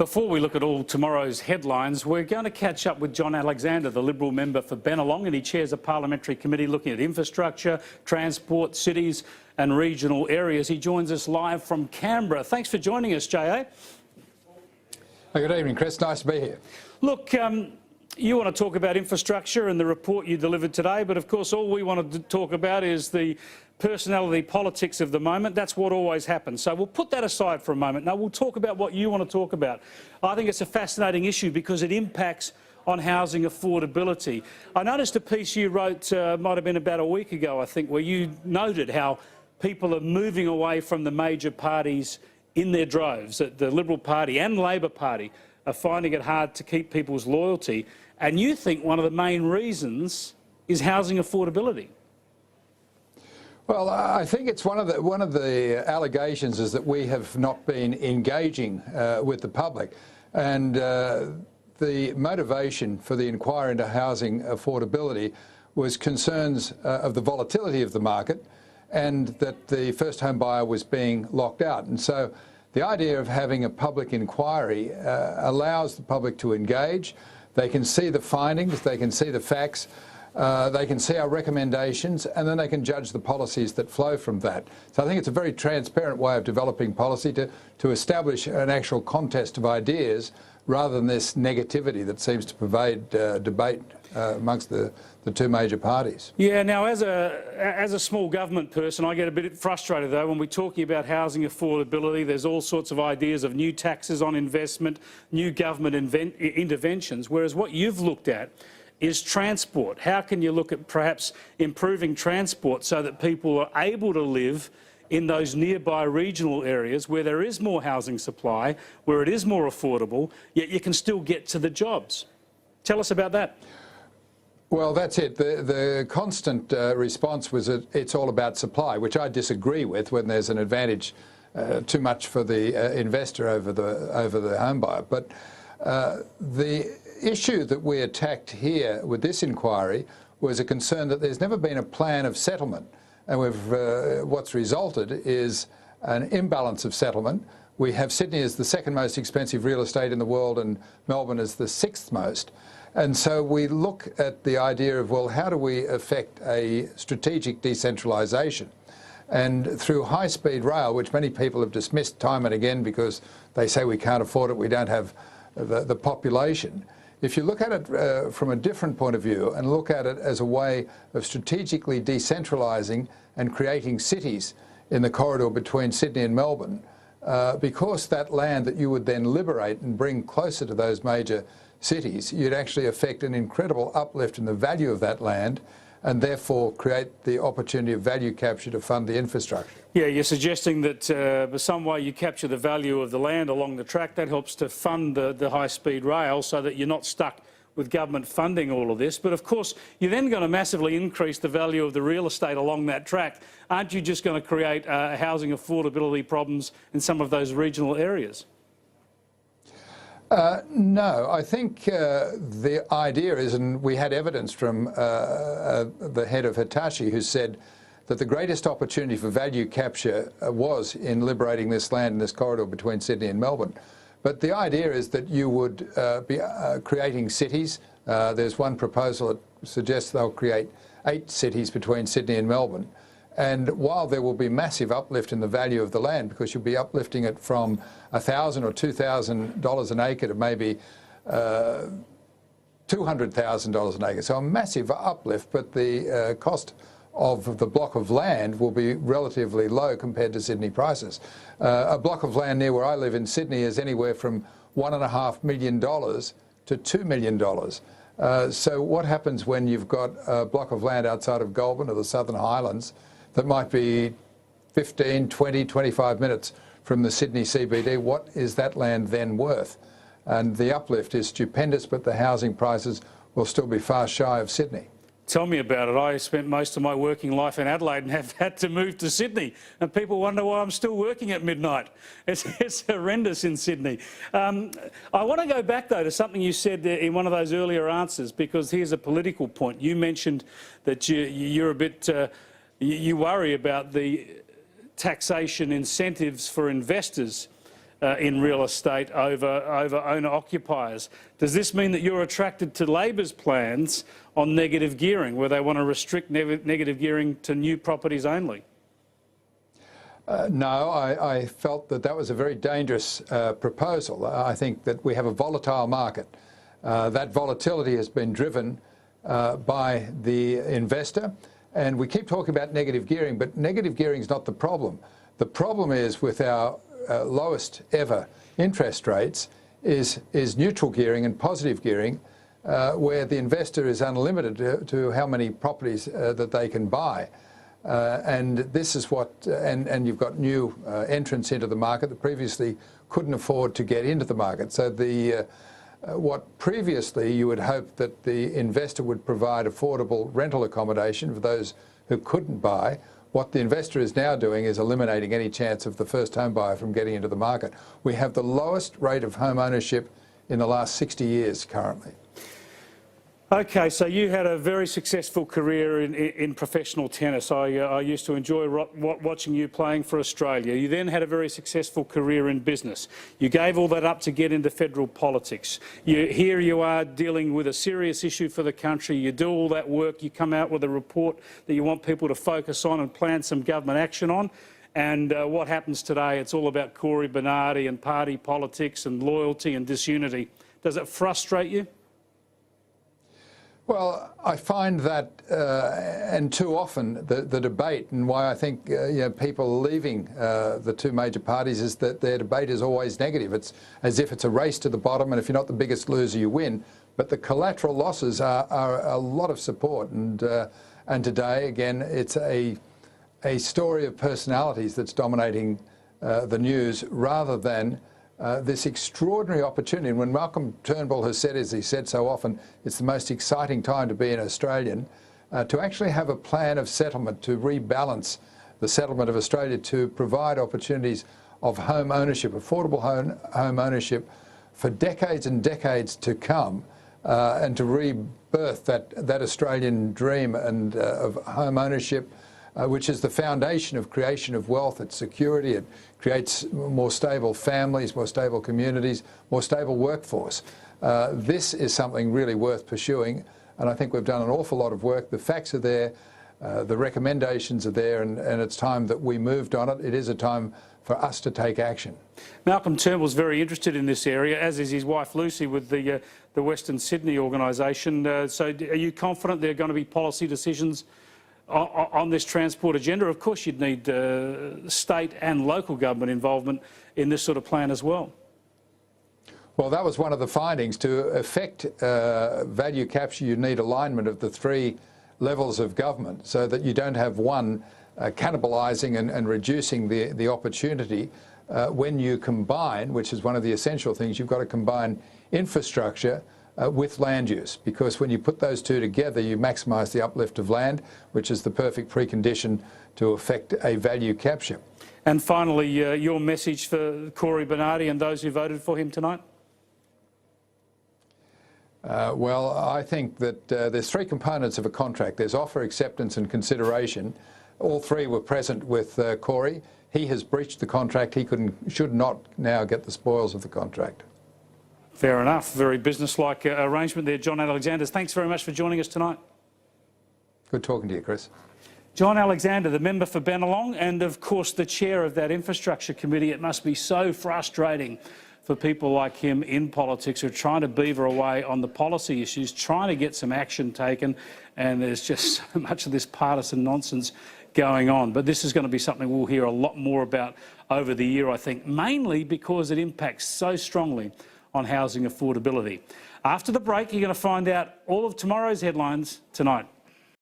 Before we look at all tomorrow's headlines, we're going to catch up with John Alexander, the Liberal member for Bennelong, and he chairs a parliamentary committee looking at infrastructure, transport, cities and regional areas. He joins us live from Canberra. Thanks for joining us, J.A. Good evening, Chris. Nice to be here. Look, you want to talk about infrastructure and the report you delivered today, but of course all we want to talk about is the personality politics of the moment. That's what always happens. So we'll put that aside for a moment. Now we'll talk about what you want to talk about. I think it's a fascinating issue because it impacts on housing affordability. I noticed a piece you wrote, might have been about a week ago, I think, where you noted how people are moving away from the major parties in their droves. The Liberal Party and Labor Party are finding it hard to keep people's loyalty. And you think one of the main reasons is housing affordability. Well, I think it's one of the allegations is that we have not been engaging with the public, and the motivation for the inquiry into housing affordability was concerns of the volatility of the market, and that the first home buyer was being locked out. And so the idea of having a public inquiry allows the public to engage. They can see the findings, they can see the facts, they can see our recommendations, and then they can judge the policies that flow from that. So I think it's a very transparent way of developing policy to establish an actual contest of ideas rather than this negativity that seems to pervade debate amongst the two major parties. Yeah, now as a small government person, I get a bit frustrated though when we're talking about housing affordability. There's all sorts of ideas of new taxes on investment, new government interventions, whereas what you've looked at is transport. How can you look at perhaps improving transport so that people are able to live in those nearby regional areas where there is more housing supply, where it is more affordable, yet you can still get to the jobs? Tell us about that. Well, that's it. The constant response was that it's all about supply, which I disagree with when there's an advantage too much for the investor over the home buyer. But the issue that we attacked here with this inquiry was a concern that there's never been a plan of settlement. And what's resulted is an imbalance of settlement. We have Sydney as the second most expensive real estate in the world and Melbourne as the sixth most. And so we look at the idea of, well, how do we affect a strategic decentralisation? And through high-speed rail, which many people have dismissed time and again because they say we can't afford it, we don't have the population. If you look at it from a different point of view and look at it as a way of strategically decentralising and creating cities in the corridor between Sydney and Melbourne, because that land that you would then liberate and bring closer to those major cities, you'd actually affect an incredible uplift in the value of that land and therefore create the opportunity of value capture to fund the infrastructure. Yeah, you're suggesting that some way you capture the value of the land along the track, that helps to fund the high-speed rail so that you're not stuck with government funding all of this. But of course, you're then going to massively increase the value of the real estate along that track. Aren't you just going to create housing affordability problems in some of those regional areas? No, I think the idea is, and we had evidence from the head of Hitachi who said that the greatest opportunity for value capture was in liberating this land in this corridor between Sydney and Melbourne. But the idea is that you would be creating cities. There's one proposal that suggests they'll create 8 cities between Sydney and Melbourne. And while there will be massive uplift in the value of the land, because you'll be uplifting it from $1,000 or $2,000 an acre to maybe $200,000 an acre, so a massive uplift, but the cost of the block of land will be relatively low compared to Sydney prices. A block of land near where I live in Sydney is anywhere from $1.5 million to $2 million. So what happens when you've got a block of land outside of Goulburn or the Southern Highlands that might be 15, 20, 25 minutes from the Sydney CBD? What is that land then worth? And the uplift is stupendous, but the housing prices will still be far shy of Sydney. Tell me about it. I spent most of my working life in Adelaide and have had to move to Sydney, and people wonder why I'm still working at midnight. It's horrendous in Sydney. I want to go back, though, to something you said in one of those earlier answers, because here's a political point. You mentioned that you're a bit... you worry about the taxation incentives for investors in real estate over owner-occupiers. Does this mean that you're attracted to Labor's plans on negative gearing, where they want to restrict negative gearing to new properties only? No, I felt that that was a very dangerous proposal. I think that we have a volatile market. That volatility has been driven by the investor, and we keep talking about negative gearing, but negative gearing is not the problem. The problem is with our lowest ever interest rates is neutral gearing and positive gearing, where the investor is unlimited to how many properties that they can buy. And this is what, and you've got new entrants into the market that previously couldn't afford to get into the market. So what previously you would hope that the investor would provide affordable rental accommodation for those who couldn't buy, what the investor is now doing is eliminating any chance of the first home buyer from getting into the market. We have the lowest rate of home ownership in the last 60 years currently. Okay, so you had a very successful career in professional tennis. I used to enjoy watching you playing for Australia. You then had a very successful career in business. You gave all that up to get into federal politics. Here you are dealing with a serious issue for the country. You do all that work. You come out with a report that you want people to focus on and plan some government action on. And what happens today, it's all about Cory Bernardi and party politics and loyalty and disunity. Does it frustrate you? Well, I find that, and too often, the debate, and why I think people leaving the two major parties is that their debate is always negative. It's as if it's a race to the bottom, and if you're not the biggest loser, you win. But the collateral losses are a lot of support, and today, again, it's a story of personalities that's dominating the news rather than this extraordinary opportunity. And when Malcolm Turnbull has said, as he said so often, it's the most exciting time to be an Australian, to actually have a plan of settlement to rebalance the settlement of Australia, to provide opportunities of home ownership, affordable home ownership for decades and decades to come, and to rebirth that Australian dream and of home ownership, which is the foundation of creation of wealth. It's security. It creates more stable families, more stable communities, more stable workforce. This is something really worth pursuing, and I think we've done an awful lot of work. The facts are there, the recommendations are there, and it's time that we moved on it. It is a time for us to take action. Malcolm Turnbull's very interested in this area, as is his wife Lucy with the Western Sydney organisation. So are you confident there are going to be policy decisions on this transport agenda? Of course you'd need state and local government involvement in this sort of plan as well. Well, that was one of the findings. To effect value capture, you need alignment of the three levels of government so that you don't have one cannibalising and reducing the opportunity. When you combine, which is one of the essential things, you've got to combine infrastructure with land use, because when you put those two together, you maximise the uplift of land, which is the perfect precondition to effect a value capture. And finally, your message for Cory Bernardi and those who voted for him tonight? Well, I think that there's three components of a contract. There's offer, acceptance and consideration. All three were present with Cory. He has breached the contract. He should not now get the spoils of the contract. Fair enough. Very business-like arrangement there. John Alexander, thanks very much for joining us tonight. Good talking to you, Chris. John Alexander, the member for Bennelong and, of course, the chair of that infrastructure committee. It must be so frustrating for people like him in politics who are trying to beaver away on the policy issues, trying to get some action taken, and there's just so much of this partisan nonsense going on. But this is going to be something we'll hear a lot more about over the year, I think, mainly because it impacts so strongly on housing affordability. After the break, you're going to find out all of tomorrow's headlines tonight.